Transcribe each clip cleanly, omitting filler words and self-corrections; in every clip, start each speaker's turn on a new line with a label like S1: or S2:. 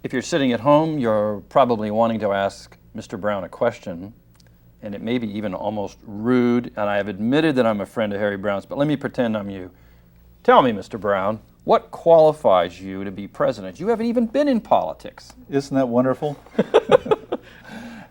S1: If you're sitting at home, you're probably wanting to ask Mr. Browne a question, and it may be even almost rude, and I have admitted that I'm a friend of Harry Browne's, but let me pretend I'm you. Tell me, Mr. Browne, what qualifies you to be president? You haven't even been in politics.
S2: Isn't that wonderful?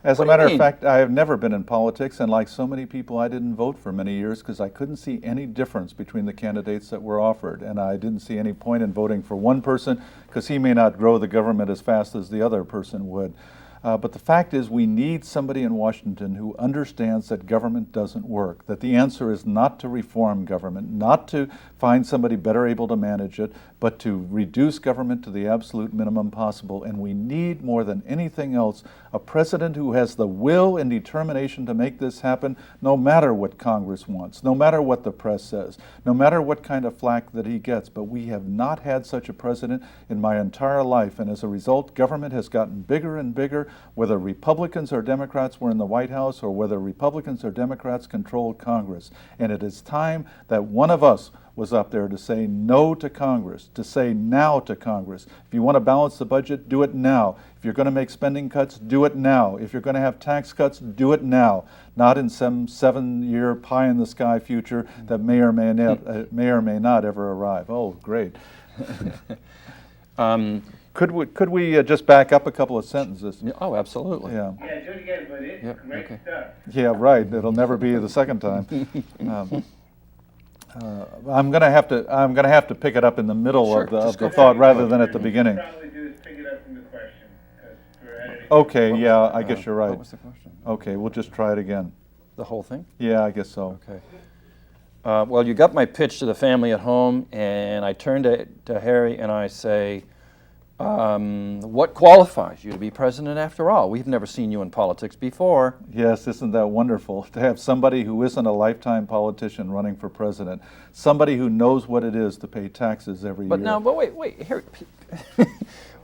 S2: As a matter of fact, I have never been in politics, and like so many people, I didn't vote for many years because I couldn't see any difference between the candidates that were offered, and I didn't see any point in voting for one person because he may not grow the government as fast as the other person would. But the fact is, we need somebody in Washington who understands that government doesn't work, that the answer is not to reform government, not to find somebody better able to manage it, but to reduce government to the absolute minimum possible. And we need, more than anything else, a president who has the will and determination to make this happen, no matter what Congress wants, no matter what the press says, no matter what kind of flack that he gets. But we have not had such a president in my entire life, and as a result, government has gotten bigger and bigger, whether Republicans or Democrats were in the White House or whether Republicans or Democrats controlled Congress. And it is time that one of us was up there to say no to Congress, to say now to Congress. If you want to balance the budget, do it now. If you're going to make spending cuts, do it now. If you're going to have tax cuts, do it now, not in some 7-year pie-in-the-sky future that may or may not ever arrive. Oh, great. Could we just back up a couple of sentences?
S1: Oh, absolutely.
S2: Yeah.
S3: Yeah, do it again, but it's great stuff.
S2: Yeah, right. It'll never be the second time. I'm gonna have to pick it up in the middle of the thought rather than at the beginning.
S3: Probably do is pick it up from the question, 'cause we're editing.
S2: Okay. Yeah, I guess you're right.
S1: What was the question?
S2: Okay, we'll just try it again.
S1: The whole thing?
S2: Yeah, I guess so.
S1: Okay. Well, you got my pitch to the family at home, and I turn to Harry and I say, what qualifies you to be president after all? We've never seen you in politics before.
S2: Yes, isn't that wonderful to have somebody who isn't a lifetime politician running for president, somebody who knows what it is to pay taxes every year.
S1: But wait, Harry,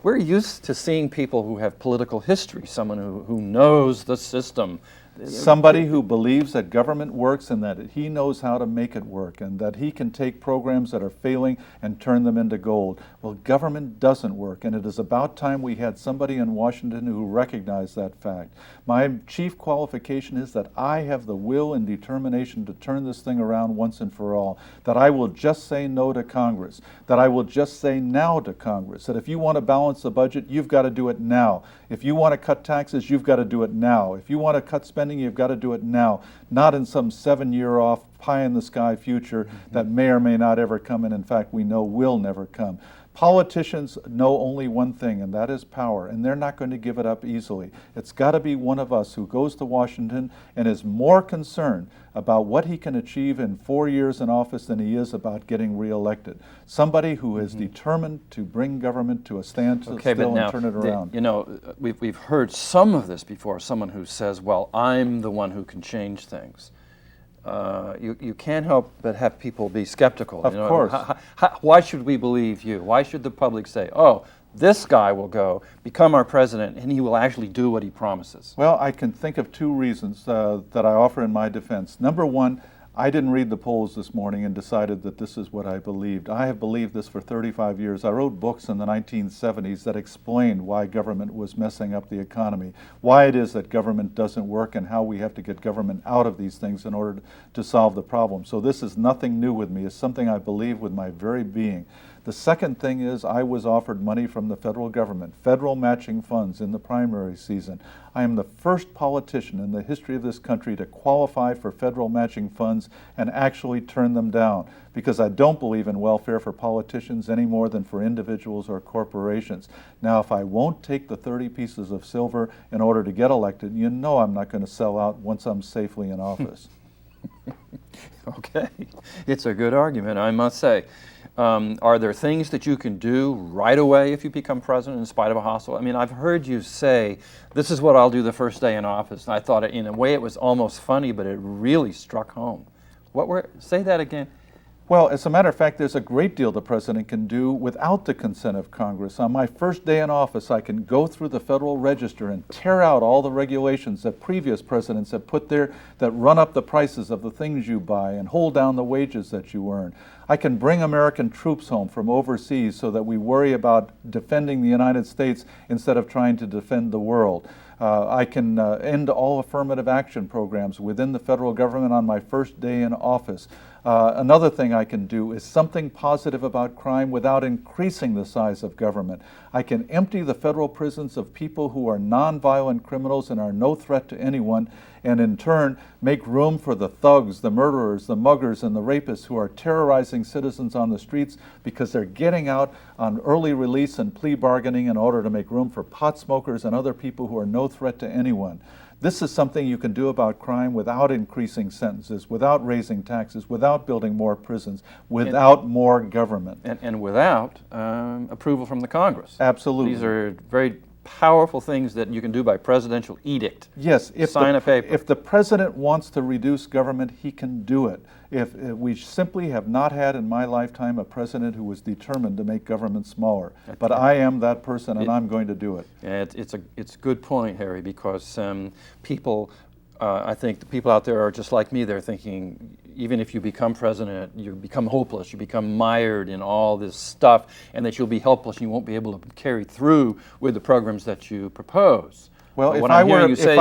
S1: we're used to seeing people who have political history, someone who knows the system.
S2: Somebody who believes that government works and that he knows how to make it work and that he can take programs that are failing and turn them into gold. Well, government doesn't work, and it is about time we had somebody in Washington who recognized that fact. My chief qualification is that I have the will and determination to turn this thing around once and for all, that I will just say no to Congress, that I will just say now to Congress, that if you want to balance the budget, you've got to do it now. If you want to cut taxes, you've got to do it now. If you want to cut spending, you've got to do it now, not in some 7-year off pie-in-the-sky future that may or may not ever come, and in fact we know will never come. Politicians know only one thing, and that is power, and they're not going to give it up easily. It's got to be one of us who goes to Washington and is more concerned about what he can achieve in 4 years in office than he is about getting reelected. Somebody who is determined to bring government to a standstill and turn it around.
S1: You know, we've heard some of this before, someone who says, well, I'm the one who can change things. You can't help but have people be skeptical.
S2: Of course.
S1: Why should we believe you? Why should the public say, oh, this guy will go, become our president, and he will actually do what he promises?
S2: Well, I can think of 2 reasons that I offer in my defense. Number one, I didn't read the polls this morning and decided that this is what I believed. I have believed this for 35 years. I wrote books in the 1970s that explained why government was messing up the economy, why it is that government doesn't work, and how we have to get government out of these things in order to solve the problem. So this is nothing new with me. It's something I believe with my very being. The second thing is I was offered money from the federal government, federal matching funds in the primary season. I am the first politician in the history of this country to qualify for federal matching funds and actually turn them down, because I don't believe in welfare for politicians any more than for individuals or corporations. Now, if I won't take the 30 pieces of silver in order to get elected, you know I'm not going to sell out once I'm safely in office.
S1: Okay, it's a good argument, I must say. Are there things that you can do right away if you become president in spite of a hostile? I mean, I've heard you say, this is what I'll do the first day in office. And I thought, in a way, it was almost funny, but it really struck home. Say that again.
S2: Well, as a matter of fact, there's a great deal the president can do without the consent of Congress. On my first day in office, I can go through the Federal Register and tear out all the regulations that previous presidents have put there that run up the prices of the things you buy and hold down the wages that you earn. I can bring American troops home from overseas so that we worry about defending the United States instead of trying to defend the world. I can end all affirmative action programs within the federal government on my first day in office. Another thing I can do is something positive about crime without increasing the size of government. I can empty the federal prisons of people who are nonviolent criminals and are no threat to anyone, and in turn make room for the thugs, the murderers, the muggers, and the rapists who are terrorizing citizens on the streets because they're getting out on early release and plea bargaining in order to make room for pot smokers and other people who are no threat to anyone. This is something you can do about crime without increasing sentences, without raising taxes, without building more prisons, without more government.
S1: And without approval from the Congress.
S2: Absolutely.
S1: These are very powerful things that you can do by presidential edict.
S2: Yes,
S1: sign a paper.
S2: If the president wants to reduce government, he can do it. If we simply have not had in my lifetime a president who was determined to make government smaller. But I am that person, and I'm going to do it.
S1: It's a good point, Harry, because people, I think the people out there are just like me. They're thinking, even if you become president, you become hopeless, you become mired in all this stuff, and that you'll be helpless and you won't be able to carry through with the programs that you propose.
S2: Well, if I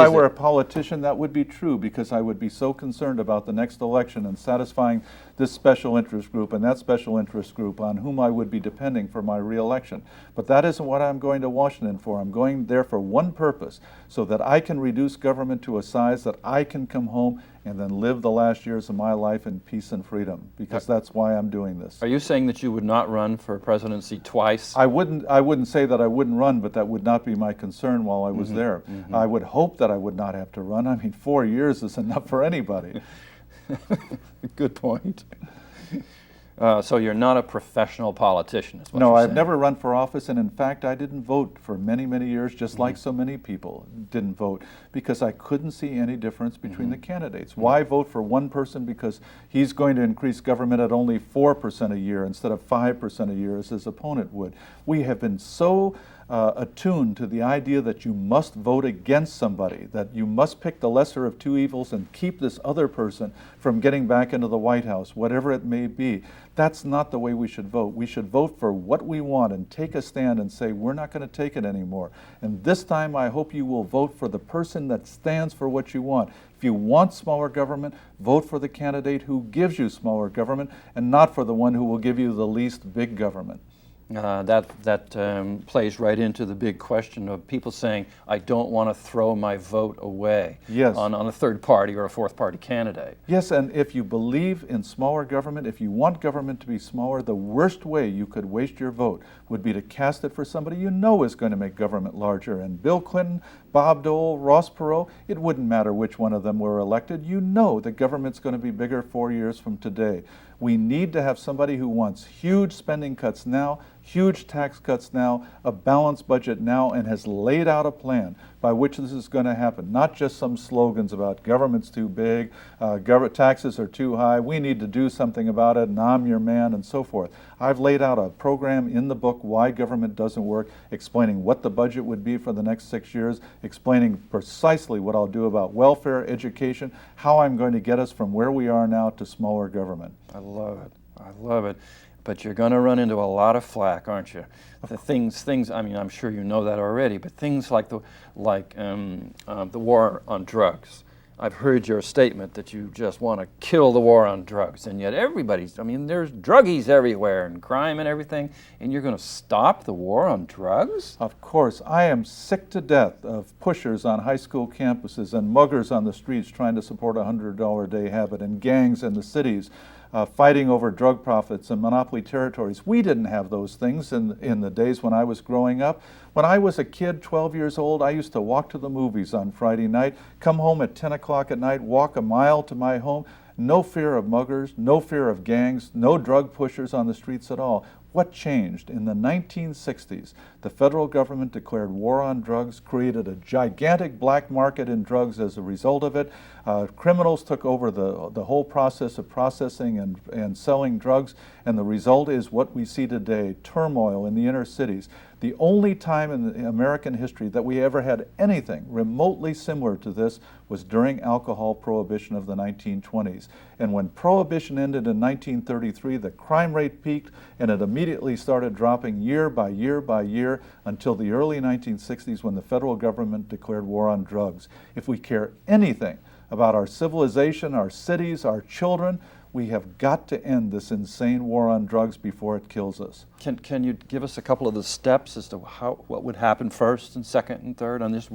S2: were a politician, that would be true, because I would be so concerned about the next election and satisfying this special interest group and that special interest group on whom I would be depending for my reelection. But that isn't what I'm going to Washington for. I'm going there for one purpose, so that I can reduce government to a size that I can come home and then live the last years of my life in peace and freedom, because that's why I'm doing this.
S1: Are you saying that you would not run for presidency twice?
S2: I wouldn't say that I wouldn't run, but that would not be my concern while I was there. I would hope that I would not have to run. I mean, 4 years is enough for anybody.
S1: Good point. So you're not a professional politician, is what
S2: No,
S1: you're
S2: I've
S1: saying.
S2: never run for office, and in fact, I didn't vote for many, many years, just like so many people didn't vote, because I couldn't see any difference between the candidates. Why vote for one person because he's going to increase government at only 4% a year instead of 5% a year as his opponent would? We have been so attuned to the idea that you must vote against somebody, that you must pick the lesser of two evils and keep this other person from getting back into the White House, whatever it may be. That's not the way we should vote. We should vote for what we want and take a stand and say, we're not going to take it anymore. And this time, I hope you will vote for the person that stands for what you want. If you want smaller government, vote for the candidate who gives you smaller government, and not for the one who will give you the least big government.
S1: That plays right into the big question of people saying, I don't want to throw my vote away on a third party or a fourth party candidate.
S2: Yes, and if you believe in smaller government, if you want government to be smaller, the worst way you could waste your vote would be to cast it for somebody you know is going to make government larger. And Bill Clinton, Bob Dole, Ross Perot, it wouldn't matter which one of them were elected. You know the government's going to be bigger 4 years from today. We need to have somebody who wants huge spending cuts now, huge tax cuts now, a balanced budget now, and has laid out a plan by which this is going to happen. Not just some slogans about government's too big, taxes are too high, we need to do something about it, and I'm your man, and so forth. I've laid out a program in the book, Why Government Doesn't Work, explaining what the budget would be for the next 6 years, explaining precisely what I'll do about welfare, education, how I'm going to get us from where we are now to smaller government.
S1: I love it. I love it. But you're going to run into a lot of flack, aren't you? The things. I mean, I'm sure you know that already. But things like the war on drugs. I've heard your statement that you just want to kill the war on drugs, and yet everybody's. I mean, there's druggies everywhere and crime and everything, and you're going to stop the war on drugs?
S2: Of course, I am sick to death of pushers on high school campuses and muggers on the streets trying to support a $100 a day habit, and gangs in the cities fighting over drug profits and monopoly territories. We didn't have those things in the days when I was growing up. When I was a kid, 12 years old, I used to walk to the movies on Friday night, come home at 10 o'clock at night, walk a mile to my home. No fear of muggers, no fear of gangs, no drug pushers on the streets at all. What changed? In the 1960s, The federal government declared war on drugs, created a gigantic black market in drugs as a result of it. Criminals took over the whole process of processing and selling drugs, and the result is what we see today, turmoil in the inner cities. The only time in American history that we ever had anything remotely similar to this was during alcohol prohibition of the 1920s. And when prohibition ended in 1933, the crime rate peaked, and it immediately started dropping year by year by year until the early 1960s when the federal government declared war on drugs. If we care anything about our civilization, our cities, our children, we have got to end this insane war on drugs before it kills us.
S1: Can you give us a couple of the steps as to what would happen first and second and third on this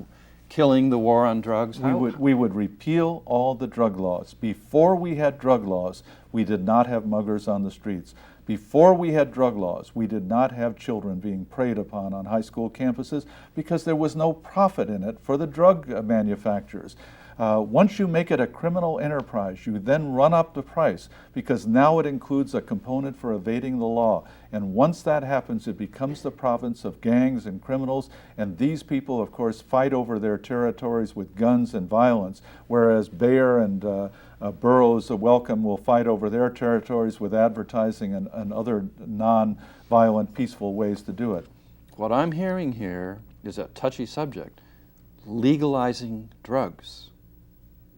S1: killing the war on drugs?
S2: We would repeal all the drug laws. Before we had drug laws, we did not have muggers on the streets. Before we had drug laws, we did not have children being preyed upon on high school campuses because there was no profit in it for the drug manufacturers. Once you make it a criminal enterprise, you then run up the price because now it includes a component for evading the law. And once that happens, it becomes the province of gangs and criminals, and these people, of course, fight over their territories with guns and violence, whereas Bayer and Burroughs Wellcome will fight over their territories with advertising and other non-violent, peaceful ways to do it.
S1: What I'm hearing here is a touchy subject, legalizing drugs.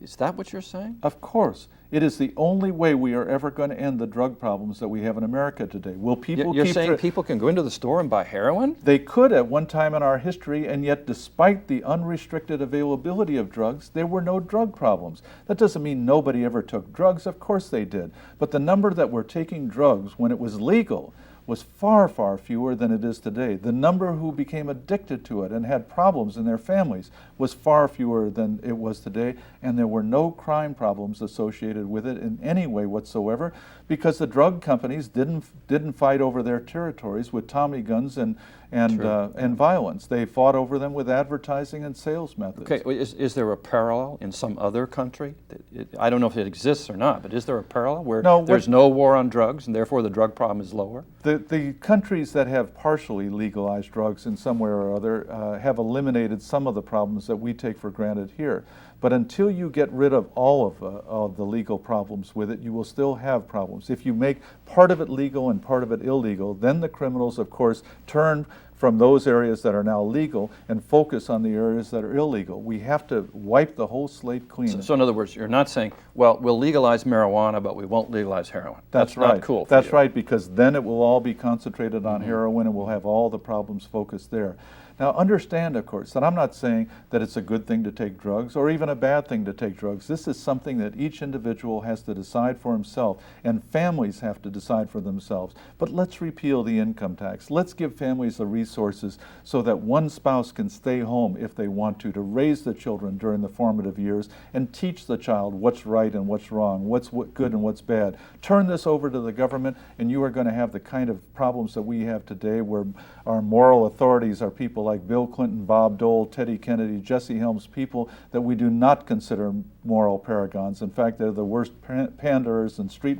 S1: Is that what you're saying?
S2: Of course. It is the only way we are ever going to end the drug problems that we have in America today. Will people
S1: You're saying people can go into the store and buy heroin?
S2: They could at one time in our history, and yet despite the unrestricted availability of drugs, there were no drug problems. That doesn't mean nobody ever took drugs. Of course they did. But the number that were taking drugs when it was legal was far, far fewer than it is today. The number who became addicted to it and had problems in their families was far fewer than it was today, and there were no crime problems associated with it in any way whatsoever because the drug companies didn't fight over their territories with Tommy guns and violence. They fought over them with advertising and sales methods.
S1: Okay, is there a parallel in some other country? I don't know if it exists or not, but is there a parallel where there's no war on drugs and therefore the drug problem is lower?
S2: The countries that have partially legalized drugs in some way or other have eliminated some of the problems that we take for granted here. But until you get rid of all of the legal problems with it, you will still have problems. If you make part of it legal and part of it illegal, then the criminals, of course, turn from those areas that are now legal and focus on the areas that are illegal. We have to wipe the whole slate clean.
S1: So in other words, you're not saying, well, we'll legalize marijuana, but we won't legalize heroin. That's
S2: right.
S1: Not cool.
S2: That's right, because then it will all be concentrated on heroin and we'll have all the problems focused there. Now understand, of course, that I'm not saying that it's a good thing to take drugs or even a bad thing to take drugs. This is something that each individual has to decide for himself, and families have to decide for themselves. But let's repeal the income tax. Let's give families the resources so that one spouse can stay home if they want to raise the children during the formative years and teach the child what's right and what's wrong, what's good and what's bad. Turn this over to the government and you are going to have the kind of problems that we have today where our moral authorities are people like Bill Clinton, Bob Dole, Teddy Kennedy, Jesse Helms, people that we do not consider moral paragons. In fact, they're the worst panderers and street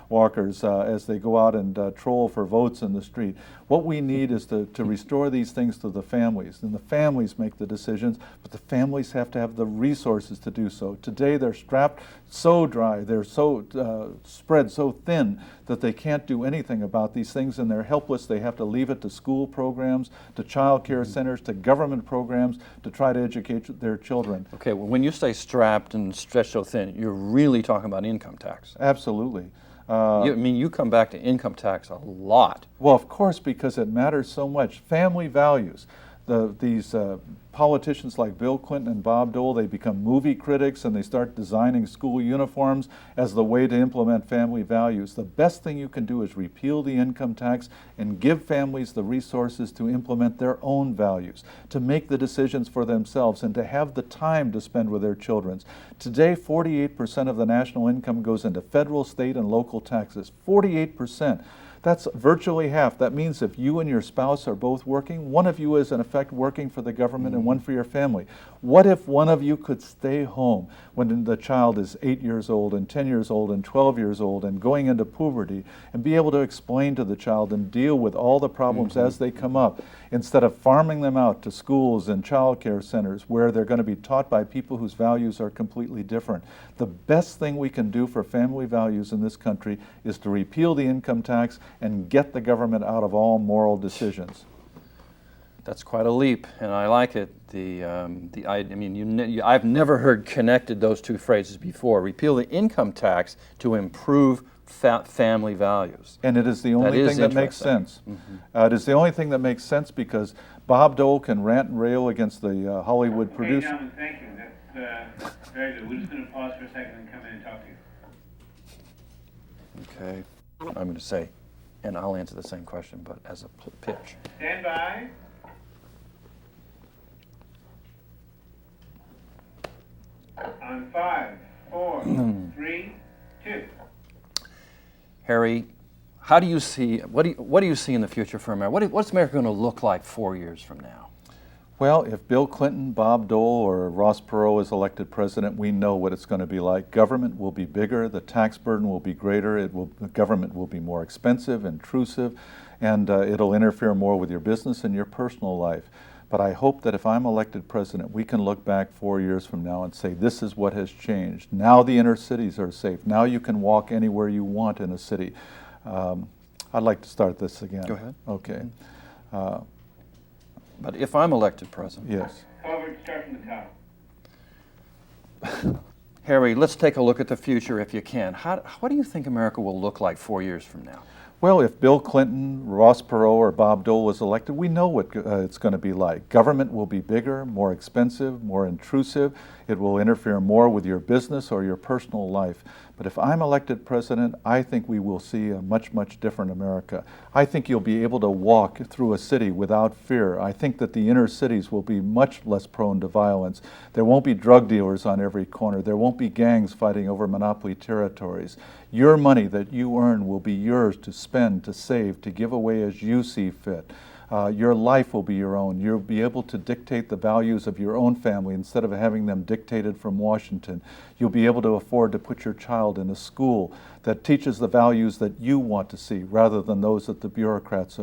S2: walkers as they go out and troll for votes in the street. What we need is to restore these things to the families, and the families make the decisions, but the families have to have the resources to do so. Today they're strapped so dry, they're so spread so thin that they can't do anything about these things, and they're helpless. They have to leave it to school programs, to child care centers, to government programs to try to educate their children.
S1: Okay, well, when you say strapped and stretched so thin, you're really talking about income tax.
S2: Absolutely.
S1: You come back to income tax a lot.
S2: Well, of course, because it matters so much. Family values. These politicians like Bill Clinton and Bob Dole, they become movie critics and they start designing school uniforms as the way to implement family values. The best thing you can do is repeal the income tax and give families the resources to implement their own values, to make the decisions for themselves and to have the time to spend with their children. Today, 48% of the national income goes into federal, state, and local taxes. 48%. That's virtually half. That means if you and your spouse are both working, one of you is in effect working for the government and one for your family. What if one of you could stay home when the child is 8 years old and 10 years old and 12 years old and going into puberty and be able to explain to the child and deal with all the problems as they come up? instead of farming them out to schools and child care centers where they're going to be taught by people whose values are completely different. The best thing we can do for family values in this country is to repeal the income tax and get the government out of all moral decisions.
S1: That's quite a leap, and I like it. I've never heard connected those two phrases before. Repeal the income tax to improve family values.
S2: And it is the only thing that makes sense. It is the only thing that makes sense because Bob Dole can rant and rail against the Hollywood producer.
S3: Gentlemen, thank you. That's very good. We're just going to pause for a second and come in and talk to you.
S1: Okay. I'm going to say, and I'll answer the same question, but as a pitch.
S3: Stand by. On 5, 4, 3, 2.
S1: Harry, how do you see, what do you see in the future for America? What's America going to look like 4 years from now?
S2: Well, if Bill Clinton, Bob Dole, or Ross Perot is elected president, we know what it's going to be like. Government will be bigger, the tax burden will be greater, the government will be more expensive, intrusive, and it'll interfere more with your business and your personal life. But I hope that if I'm elected president, we can look back 4 years from now and say, this is what has changed. Now the inner cities are safe. Now you can walk anywhere you want in a city. I'd like to start this again.
S1: Go ahead.
S2: Okay.
S1: But if I'm elected president.
S2: Yes.
S3: Covert, start from the top.
S1: Harry, let's take a look at the future if you can. What do you think America will look like 4 years from now?
S2: Well, if Bill Clinton, Ross Perot, or Bob Dole is elected, we know what it's going to be like. Government will be bigger, more expensive, more intrusive. It will interfere more with your business or your personal life. But if I'm elected president, I think we will see a much, much different America. I think you'll be able to walk through a city without fear. I think that the inner cities will be much less prone to violence. There won't be drug dealers on every corner. There won't be gangs fighting over monopoly territories. Your money that you earn will be yours to spend, to save, to give away as you see fit. Your life will be your own. You'll be able to dictate the values of your own family instead of having them dictated from Washington. You'll be able to afford to put your child in a school that teaches the values that you want to see rather than those that the bureaucrats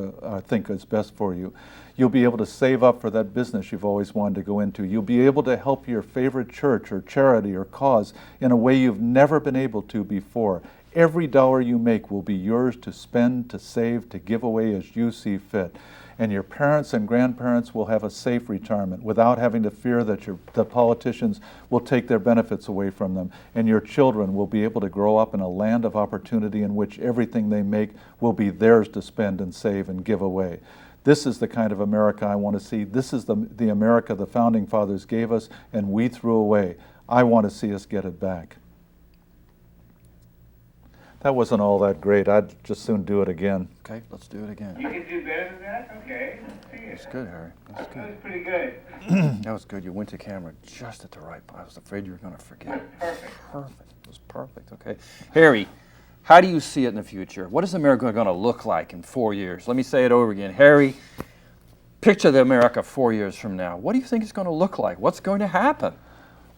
S2: think is best for you. You'll be able to save up for that business you've always wanted to go into. You'll be able to help your favorite church or charity or cause in a way you've never been able to before. Every dollar you make will be yours to spend, to save, to give away as you see fit. And your parents and grandparents will have a safe retirement without having to fear that the politicians will take their benefits away from them. And your children will be able to grow up in a land of opportunity in which everything they make will be theirs to spend and save and give away. This is the kind of America I want to see. This is the America the Founding Fathers gave us and we threw away. I want to see us get it back. That wasn't all that great. I'd just soon do it again.
S1: Okay, let's do it again.
S3: You can do better than that? Okay. Let's see it.
S1: That's good, Harry. That's
S3: That
S1: good.
S3: was pretty good.
S1: That was good. You went to camera just at the right point. I was afraid you were going to forget.
S3: Perfect.
S1: Perfect. It was perfect. Okay. Harry, how do you see it in the future? What is America going to look like in 4 years? Let me say it over again. Harry, picture the America 4 years from now. What do you think it's going to look like? What's going to happen?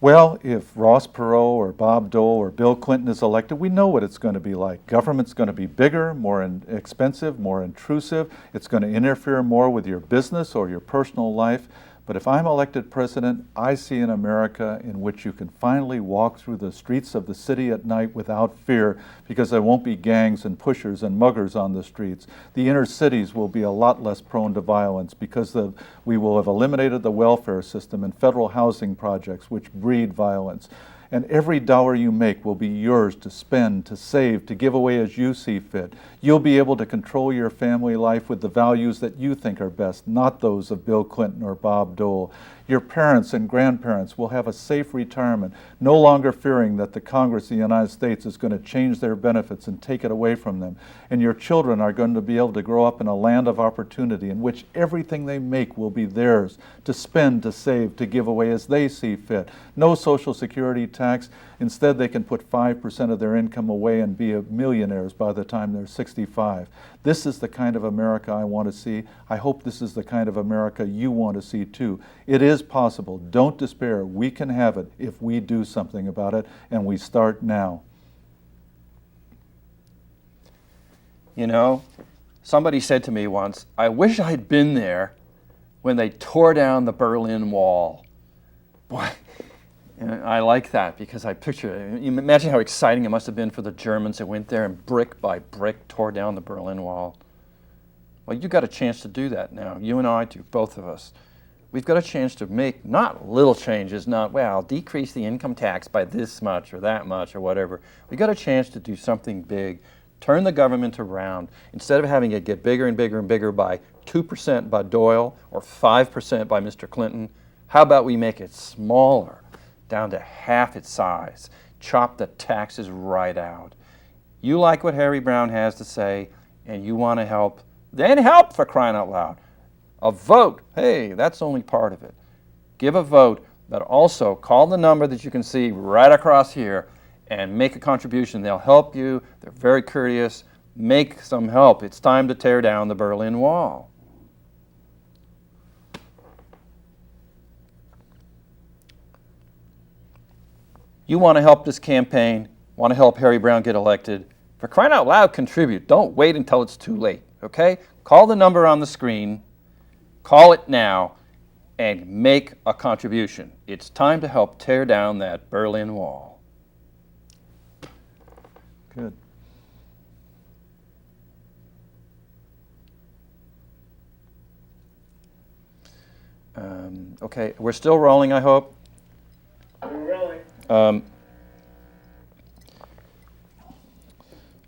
S2: Well, if Ross Perot or Bob Dole or Bill Clinton is elected, we know what it's going to be like. Government's going to be bigger, more expensive, more intrusive. It's going to interfere more with your business or your personal life. But if I'm elected president, I see an America in which you can finally walk through the streets of the city at night without fear because there won't be gangs and pushers and muggers on the streets. The inner cities will be a lot less prone to violence because we will have eliminated the welfare system and federal housing projects which breed violence. And every dollar you make will be yours to spend, to save, to give away as you see fit. You'll be able to control your family life with the values that you think are best, not those of Bill Clinton or Bob Dole. Your parents and grandparents will have a safe retirement, no longer fearing that the Congress of the United States is going to change their benefits and take it away from them. And your children are going to be able to grow up in a land of opportunity in which everything they make will be theirs to spend, to save, to give away as they see fit. No Social Security tax. Instead, they can put 5% of their income away and be millionaires by the time they're 65. This is the kind of America I want to see. I hope this is the kind of America you want to see too. It is possible. Don't despair. We can have it if we do something about it, and we start now.
S1: You know, somebody said to me once, I wish I'd been there when they tore down the Berlin Wall. Boy, and I like that because I picture it. You imagine how exciting it must have been for the Germans that went there and brick by brick tore down the Berlin Wall. Well, you got a chance to do that now. You and I do, both of us. We've got a chance to make not little changes, not, well, decrease the income tax by this much or that much or whatever. We've got a chance to do something big, turn the government around. Instead of having it get bigger and bigger and bigger by 2% by Doyle or 5% by Mr. Clinton, how about we make it smaller, down to half its size, chop the taxes right out. You like what Harry Browne has to say and you want to help, then help, for crying out loud. A vote, hey, that's only part of it. Give a vote, but also call the number that you can see right across here and make a contribution. They'll help you. They're very courteous. Make some help. It's time to tear down the Berlin Wall. You want to help this campaign, want to help Harry Browne get elected. For crying out loud, contribute. Don't wait until it's too late, okay? Call the number on the screen. Call it now and make a contribution. It's time to help tear down that Berlin Wall.
S2: Good.
S1: Okay, we're still rolling, I hope.
S3: We're rolling.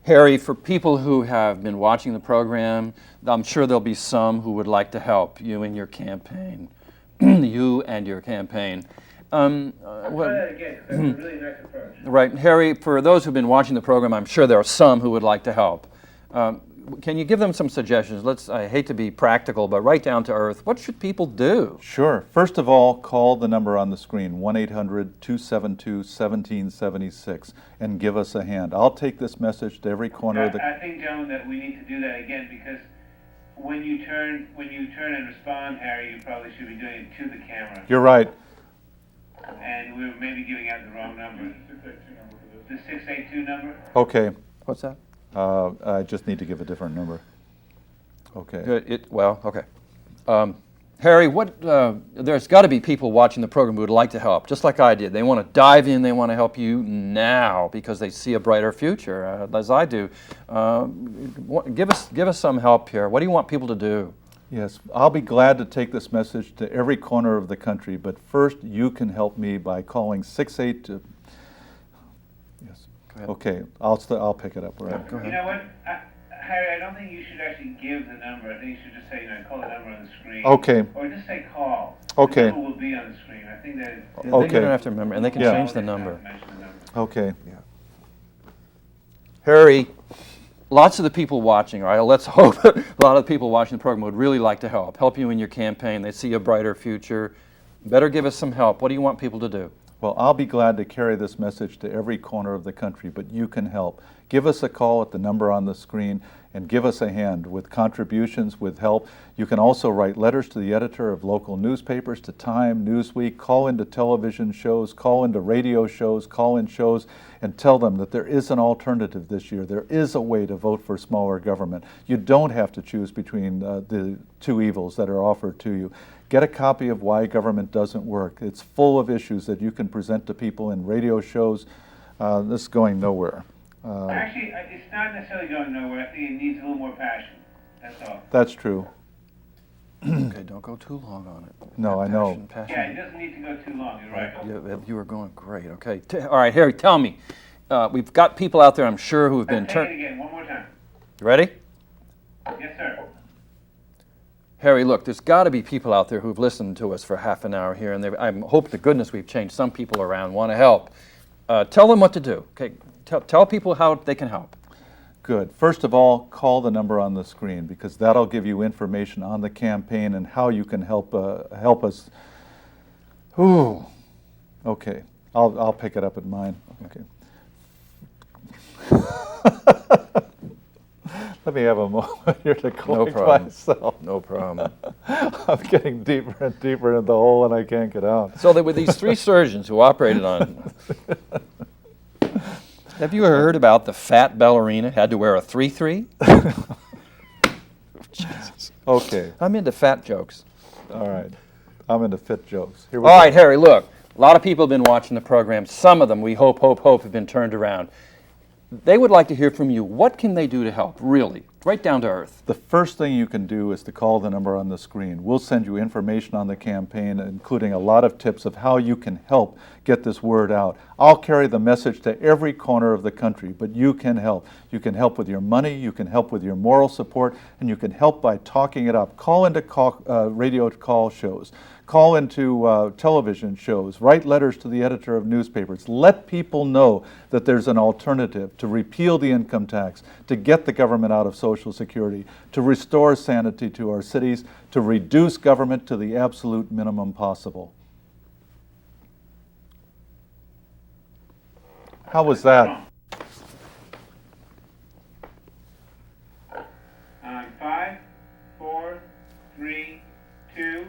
S1: Harry, for people who have been watching the program, I'm sure there'll be some who would like to help you in your campaign. You and your campaign.
S3: Try that again, 'cause that's a really nice approach.
S1: Right, Harry, for those who've been watching the program, I'm sure there are some who would like to help. Can you give them some suggestions? I hate to be practical, but right down to earth, what should people do?
S2: Sure. First of all, call the number on the screen, 1-800-272-1776, and give us a hand. I'll take this message to every corner of the...
S3: I think, Joan, that we need to do that again because when you turn and respond, Harry, you probably should be doing it to the camera.
S2: You're right.
S3: And we're maybe giving out the wrong number. The 682 number?
S2: Okay.
S1: What's that?
S2: I just need to give a different number. Okay.
S1: Good. Okay. Harry, there's got to be people watching the program who would like to help, just like I did. They want to dive in. They want to help you now because they see a brighter future, as I do. Give us some help here. What do you want people to do?
S2: Yes, I'll be glad to take this message to every corner of the country, but first you can help me by calling 682. Yes. Okay, I'll pick it up.
S1: Go ahead.
S3: You know what, Harry, I don't think you should actually give the number. I think you should just say, call the number on the screen.
S2: Okay.
S3: Or just say call.
S2: Okay.
S3: The number will be on the screen. I think that.
S1: They don't have to remember, and they can change the number.
S2: Okay.
S1: Yeah. Harry, lots of the people watching, or let's hope a lot of the people watching the program would really like to help you in your campaign. They see a brighter future. Better give us some help. What do you want people to do?
S2: Well, I'll be glad to carry this message to every corner of the country, but you can help. Give us a call at the number on the screen and give us a hand with contributions, with help. You can also write letters to the editor of local newspapers, to Time, Newsweek, call into television shows, call into radio shows, call in shows, and tell them that there is an alternative this year. There is a way to vote for smaller government. You don't have to choose between the two evils that are offered to you. Get a copy of Why Government Doesn't Work. It's full of issues that you can present to people in radio shows. This is going nowhere.
S3: Actually, it's not necessarily going nowhere. I think it needs a little more passion. That's all.
S2: That's true.
S1: Okay, don't go too long on it.
S2: No, I know.
S1: Passion.
S3: Yeah, it doesn't need to go too long. You're right.
S1: You were going great. Okay. All right, Harry, tell me. We've got people out there, I'm sure, who have been
S3: Take it again, one more time.
S1: You ready?
S3: Yes, sir.
S1: Harry, look, there's got to be people out there who've listened to us for half an hour here, and I hope to goodness we've changed some people around, want to help. Tell them what to do. Okay, tell people how they can help.
S2: Good. First of all, call the number on the screen because that'll give you information on the campaign and how you can help us. Ooh. Okay. I'll pick it up at mine. Okay. Let me have a moment here to collect myself.
S1: No problem.
S2: I'm getting deeper and deeper into the hole and I can't get out.
S1: So there were these three surgeons who operated on. Have you heard about the fat ballerina had to wear a 3-3? Jesus.
S2: Okay.
S1: I'm into fat jokes.
S2: All right. I'm into fit jokes. Here we
S1: All
S2: go.
S1: right, Harry, look. A lot of people have been watching the program. Some of them, we hope, have been turned around. They would like to hear from you. What can they do to help, really? Right down to earth.
S2: The first thing you can do is to call the number on the screen. We'll send you information on the campaign, including a lot of tips of how you can help get this word out. I'll carry the message to every corner of the country, but you can help. You can help with your money, you can help with your moral support, and you can help by talking it up. Call into radio call shows. Call into television shows, write letters to the editor of newspapers. Let people know that there's an alternative to repeal the income tax, to get the government out of Social Security, to restore sanity to our cities, to reduce government to the absolute minimum possible. How was that?
S3: 5, 4, 3, 2.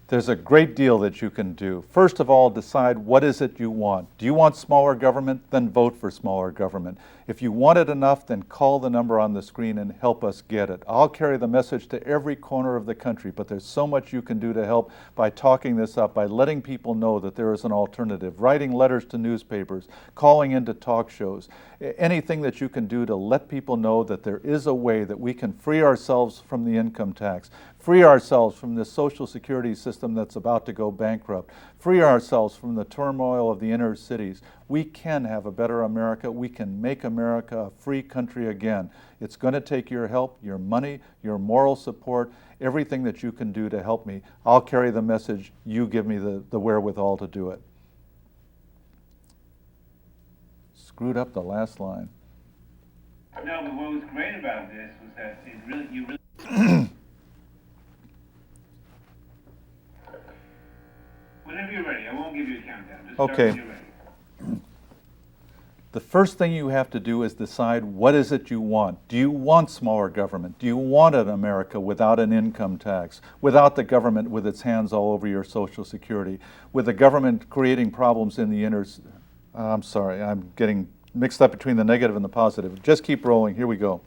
S2: There's a great deal that you can do. First of all, decide what is it you want. Do you want smaller government? Then vote for smaller government. If you want it enough, then call the number on the screen and help us get it. I'll carry the message to every corner of the country, but there's so much you can do to help by talking this up, by letting people know that there is an alternative, writing letters to newspapers, calling into talk shows, anything that you can do to let people know that there is a way that we can free ourselves from the income tax, free ourselves from this Social Security system that's about to go bankrupt, free ourselves from the turmoil of the inner cities. We can have a better America. We can make America a free country again. It's going to take your help, your money, your moral support, everything that you can do to help me. I'll carry the message. You give me the wherewithal to do it. Screwed up the last line.
S3: No, but what was great about this was that you really. Whenever you're ready, I won't give you a countdown. Just start when you're ready.
S2: The first thing you have to do is decide what is it you want. Do you want smaller government? Do you want an America without an income tax, without the government with its hands all over your Social Security, with the government creating problems in the I'm sorry, I'm getting mixed up between the negative and the positive. Just keep rolling. Here we go.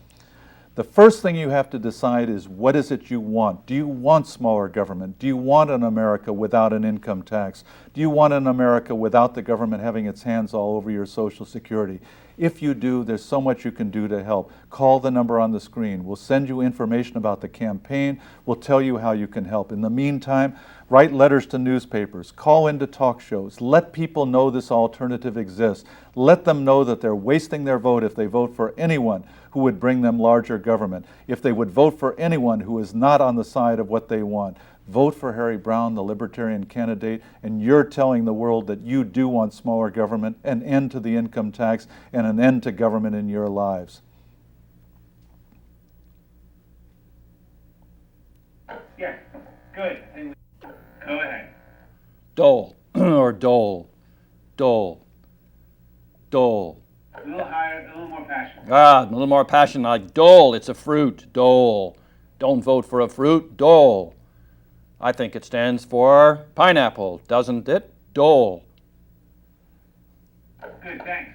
S2: The first thing you have to decide is what is it you want? Do you want smaller government? Do you want an America without an income tax? Do you want an America without the government having its hands all over your Social Security? If you do, there's so much you can do to help. Call the number on the screen. We'll send you information about the campaign. We'll tell you how you can help. In the meantime, write letters to newspapers. Call into talk shows. Let people know this alternative exists. Let them know that they're wasting their vote if they vote for anyone who would bring them larger government, if they would vote for anyone who is not on the side of what they want. Vote for Harry Browne, the Libertarian candidate, and you're telling the world that you do want smaller government, an end to the income tax, and an end to government in your lives.
S3: Yeah, good. Go ahead.
S1: Dole, or dole, dole, dole.
S3: A little higher, a little more passion.
S1: Ah, a little more passion, like dole, it's a fruit, dole. Don't vote for a fruit, dole. I think it stands for pineapple, doesn't it? Dole.
S3: Good, thanks.